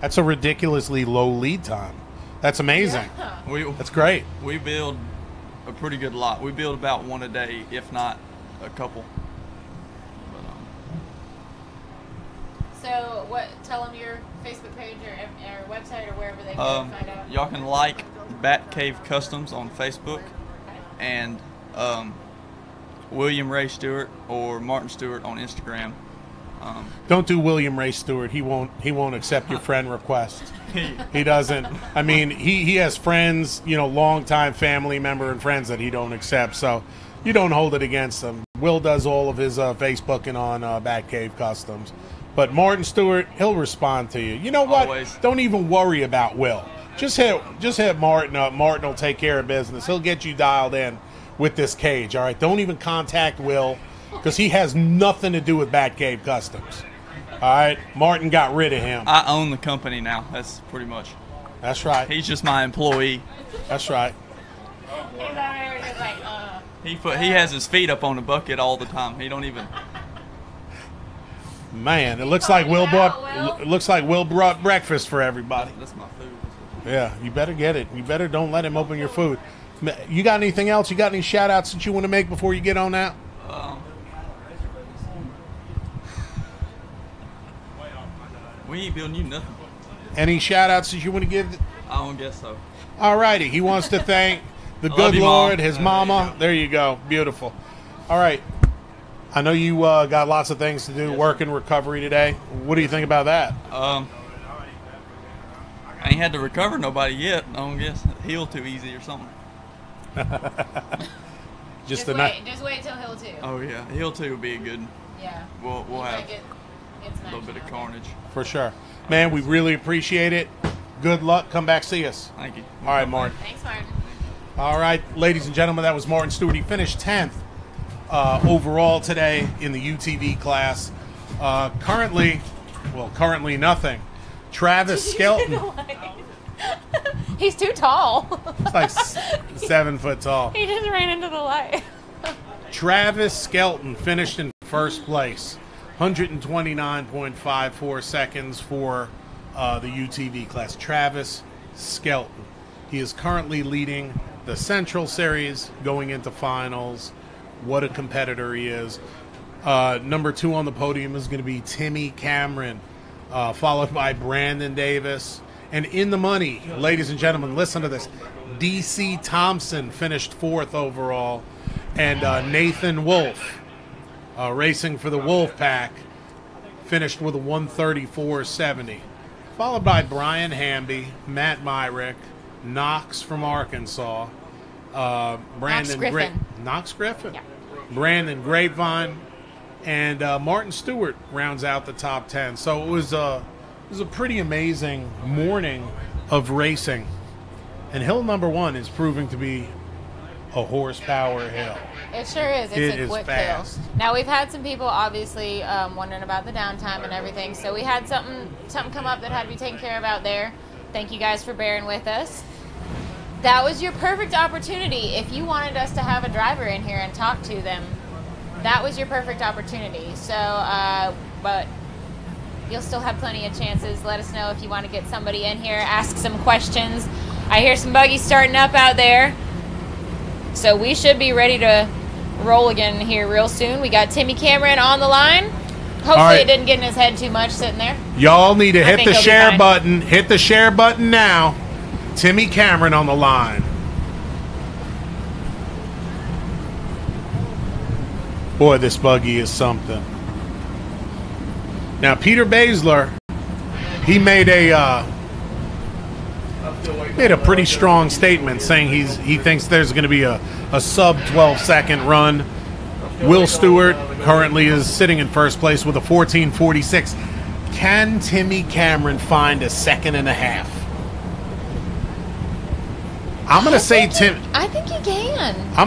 That's a ridiculously low lead time. That's amazing. Yeah. That's great. We build a pretty good lot. We build about one a day, if not a couple. So, tell them your Facebook page or website or wherever they can find out. Y'all can like Bat Cave Customs on Facebook, and William Ray Stewart or Martin Stewart on Instagram. Don't do William Ray Stewart. He won't accept your friend request. He doesn't. I mean, he has friends, longtime family member and friends that he don't accept. So you don't hold it against him. Will does all of his Facebooking on Batcave Customs. But Martin Stewart, he'll respond to you. You know what? Always. Don't even worry about Will. Just hit Martin up. Martin will take care of business. He'll get you dialed in with this cage, all right? Don't even contact Will because he has nothing to do with Batcave Customs. All right? Martin got rid of him. I own the company now. That's pretty much. That's right. He's just my employee. That's right. He's over here just like, He has his feet up on the bucket all the time. He don't even. Man, it looks like Will brought breakfast for everybody. That's my food. Yeah, you better get it. You better don't let him open your food. You got anything else? You got any shout outs that you want to make before you get on out? We ain't building you nothing. Any shout outs that you want to give? I don't guess so. All righty. He wants to thank the Love good you, Lord, Mom. his mama. There you go. Beautiful. All right. I know you got lots of things to do, work in recovery today. What do you think about that? I ain't had to recover nobody yet. I don't guess. Heal too easy or something. just wait till Hill 2. Oh yeah, Heal 2 would be a good. Yeah. We'll have Get a little bit of carnage. For sure. Man, we really appreciate it. Good luck. Come back, see us. Thank you. All right, Martin. Thanks, Martin. All right, ladies and gentlemen, that was Martin Stewart. He finished 10th overall today in the UTV class. Currently nothing. Travis Skelton. He's too tall. He's like 7 foot tall. He just ran into the light. Travis Skelton finished in first place. 129.54 seconds for the UTV class. Travis Skelton. He is currently leading the Central Series going into finals. What a competitor he is. Number 2 on the podium is going to be Timmy Cameron, followed by Brandon Davis. And in the money, ladies and gentlemen, listen to this. DC Thompson finished 4th overall. And Nathan Wolf, racing for the Wolf Pack, finished with a Knox134.70. Followed by Brian Hamby, Matt Myrick, Knox from Arkansas, Brandon Griffin. Knox Griffin, Yeah. Brandon Grapevine, and Martin Stewart rounds out the top 10. So it was a pretty amazing morning of racing, and hill number 1 is proving to be a horsepower hill. It sure is. It's It a is quick fast. hill. Now we've had some people obviously wondering about the downtime and everything, so we had something come up that had to be taken care of out there. Thank you guys for bearing with us. That was your perfect opportunity. If you wanted us to have a driver in here and talk to them, that was your perfect opportunity. So, but you'll still have plenty of chances. Let us know if you want to get somebody in here, ask some questions. I hear some buggies starting up out there. So we should be ready to roll again here real soon. We got Timmy Cameron on the line. Hopefully right. It didn't get in his head too much sitting there. Y'all need to hit think the he'll be share fine. button. Hit the share button now. Timmy Cameron on the line. Boy, this buggy is something. Now, Peter Baszler, he made a pretty strong statement saying he thinks there's going to be a sub 12-second run. Will Stewart currently is sitting in first place with a 14:46. Can Timmy Cameron find a second and a half? I'm going to say I think he can. I'm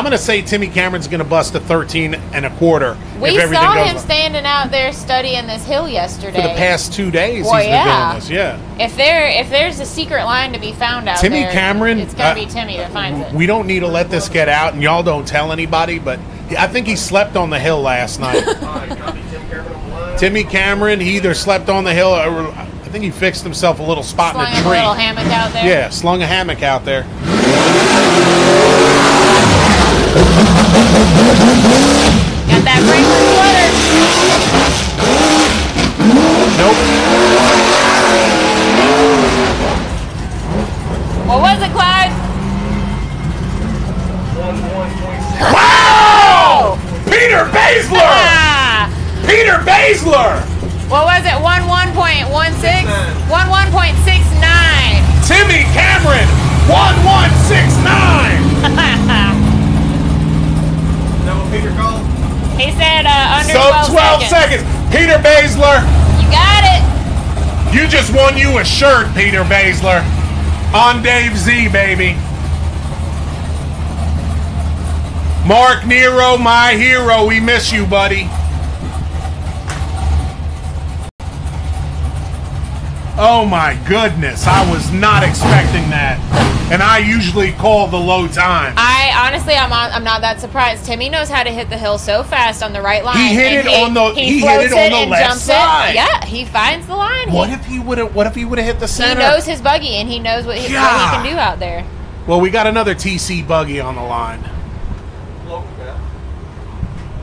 going to say Timmy Cameron's going to bust a 13 and a quarter. We if everything saw goes him standing out there studying this hill yesterday. for the past 2 days. Well, he's been yeah. doing this. Yeah. If there's a secret line to be found out Timmy there, Cameron, it's gonna be Timmy that finds it. We don't need to let this get out, and y'all don't tell anybody. But I think he slept on the hill last night. Timmy Cameron, he either slept on the hill, or I think he fixed himself a little spot Slung in a him tree. a little hammock out there. Yeah, slung a hammock out there. Got that Franklin sweater. Nope. What was it, Clyde? Wow! Peter Baszler! Ah! Peter Peter Baszler. What was it? 11.16? 11.69. Timmy Cameron, 1169. Is that what Peter called? He said under Sub 12 seconds. Peter Baszler, You got it. you just won you a shirt, Peter Baszler. On Dave Z, baby. Mark Nero, my hero. We miss you, buddy. Oh my goodness, I was not expecting that. And I usually call the low time. I'm not that surprised. Timmy knows how to hit the hill so fast on the right line. He hit it on the he floats it and left jumps side. it. Yeah, he finds the line. What if he would have hit the He center? knows his buggy and he knows what he can do out there. Well, we got another TC buggy on the line. Local guy.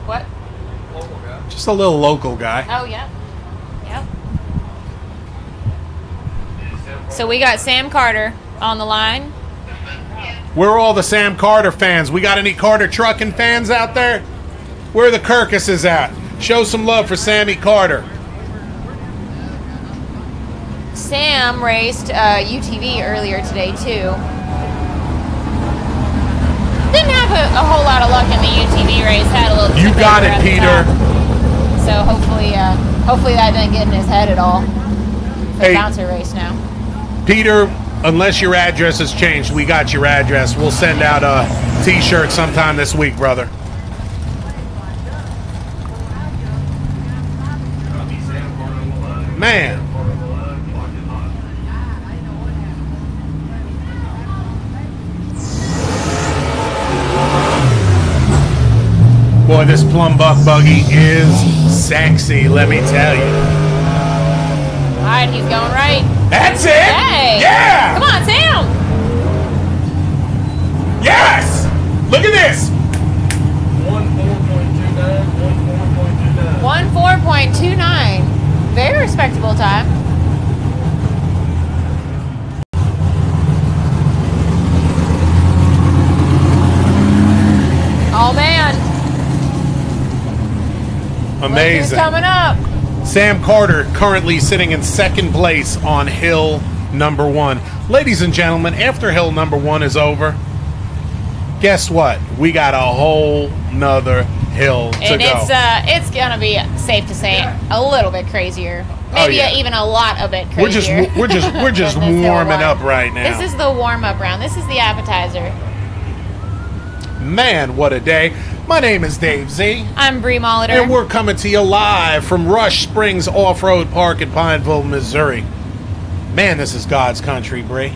What? Local guy. Just a little local guy. Oh yeah. Yep. So we got Sam Carter on the line. Where are all the Sam Carter fans? We got any Carter trucking fans out there? Where are the Kirkuses at? Show some love for Sammy Carter. Sam raced UTV earlier today too. Didn't have a whole lot of luck in the UTV race. Had a little. You tip got over it, at the Peter. top. So hopefully that didn't get in his head at all. The Hey. bouncer race now. Peter, unless your address has changed, we got your address. We'll send out a T-shirt sometime this week, brother. Man. Boy, this plum buck buggy is sexy, let me tell you. All right, he's going right. That's it! Hey! Yeah! Come on, Sam! Yes! Look at this! 14.29. 14.29. Very respectable time. Oh man. Look who's Amazing. coming up. Sam Carter currently sitting in second place on hill number 1. Ladies and gentlemen, after hill number 1 is over, guess what? We got a whole nother hill to And go. it's gonna be safe to say a little bit crazier. Maybe yeah. Even a lot of it crazier. we're just than this hill warming one. up right now. This is the warm-up round. This is the appetizer. Man, what a day. My name is Dave Z. I'm Bree Molitor. And we're coming to you live from Rush Springs Off-Road Park in Pineville, Missouri. Man, this is God's country, Bree.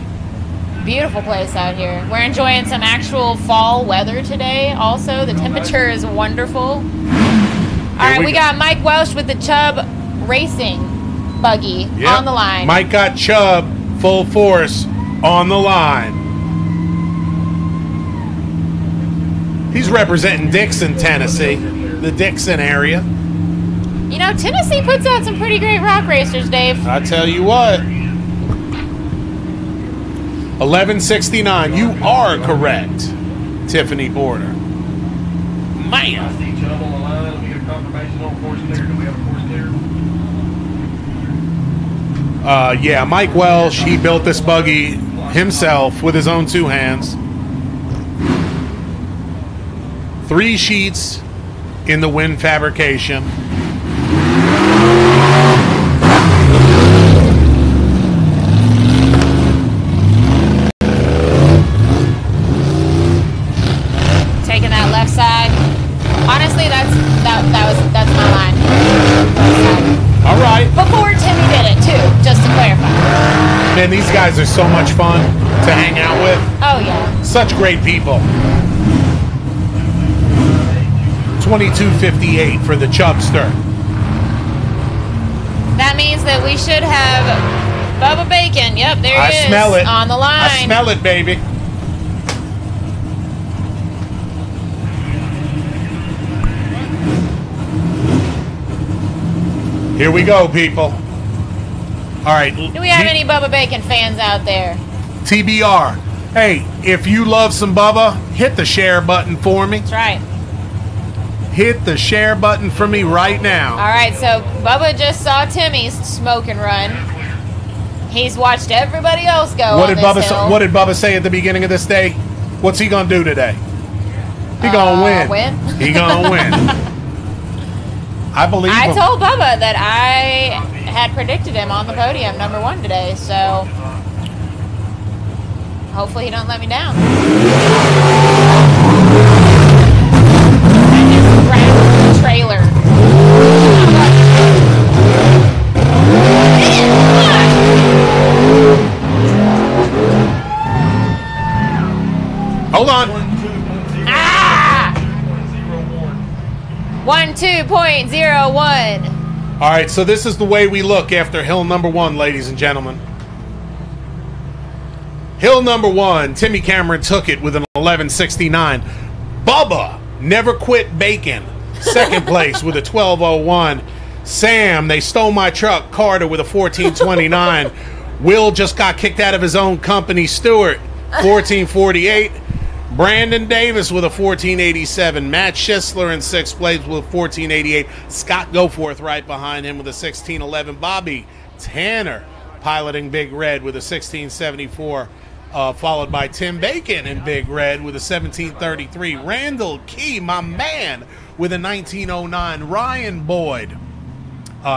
Beautiful place out here. We're enjoying some actual fall weather today also. The temperature is wonderful. All right, we got Mike Welsh with the Chubb Racing buggy on the line. Mike got Chubb full force on the line. He's representing Dixon, Tennessee, the Dixon area. You know, Tennessee puts out some pretty great rock racers, Dave. I tell you what. 1169. You are correct, Tiffany Border. Man. I see Chubb on the line. We get a confirmation on force clear. Do we have a force clear? Yeah, Mike Welsh, he built this buggy himself with his own 2 hands. 3 sheets in the wind fabrication. Taking that left side. Honestly, that's my line. All right. Before Timmy did it too, just to clarify. Man, these guys are so much fun to hang out with. Oh yeah. Such great people. 2258 for the Chubster. That means that we should have Bubba Bacon. Yep, there he is. I smell it. On the line. I smell it, baby. Here we go, people. All right. Do we have any Bubba Bacon fans out there? TBR. Hey, if you love some Bubba, hit the share button for me. That's right. hit the share button for me right now. All right, so Bubba just saw Timmy's smoke and run. He's watched everybody else go. What did Bubba say at the beginning of this day? What's he gonna do today? He gonna win. He gonna win. I believe I him. told Bubba that I had predicted him on the podium, #1 today. So hopefully he don't let me down. I just grabbed the trailer. Hold on. 12.01. All right, so this is the way we look after hill #1, ladies and gentlemen. Hill #1, Timmy Cameron took it with an 11.69. Bubba never quit baking. Second place with a 12.01. Sam, they stole my truck. Carter with a 14.29. Will just got kicked out of his own company. Stewart, 14.48. Brandon Davis with a 14.87. Matt Schisler in 6th place with a 14.88. Scott Goforth right behind him with a 16.11. Bobby Tanner piloting Big Red with a 16.74. Followed by Tim Bacon in Big Red with a 17.33. Randall Key, my man, with a 19.09. Ryan Boyd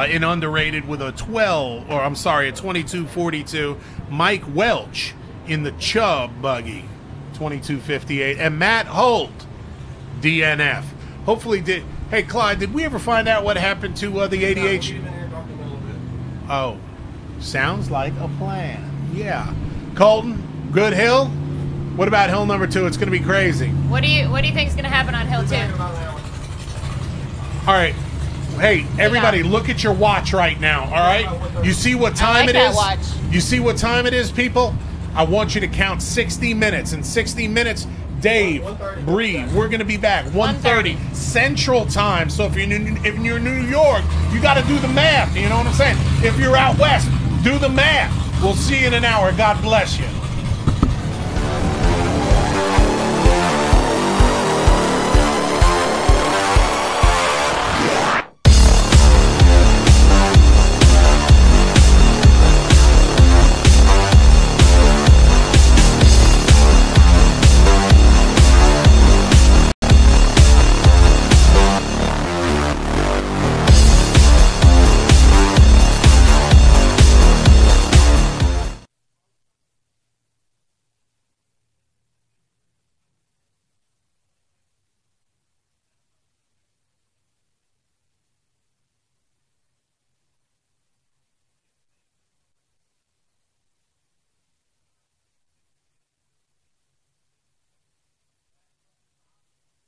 in underrated with a 22.42. Mike Welch in the Chubb buggy, 22.58, and Matt Holt, DNF. Hopefully, hey Clyde, did we ever find out what happened to the ADH? Oh, sounds like a plan. Yeah, Colton, good hill. What about hill #2? It's going to be crazy. What do you think is going to happen on hill 2? All right. Hey, everybody, look at your watch right now, all right? You see what time it is? Watch. You see what time it is, people? I want you to count 60 minutes. In 60 minutes, Dave, Bree, we're going to be back. 1:30 Central Time. So if you're in New York, you got to do the math. You know what I'm saying? If you're out west, do the math. We'll see you in an hour. God bless you.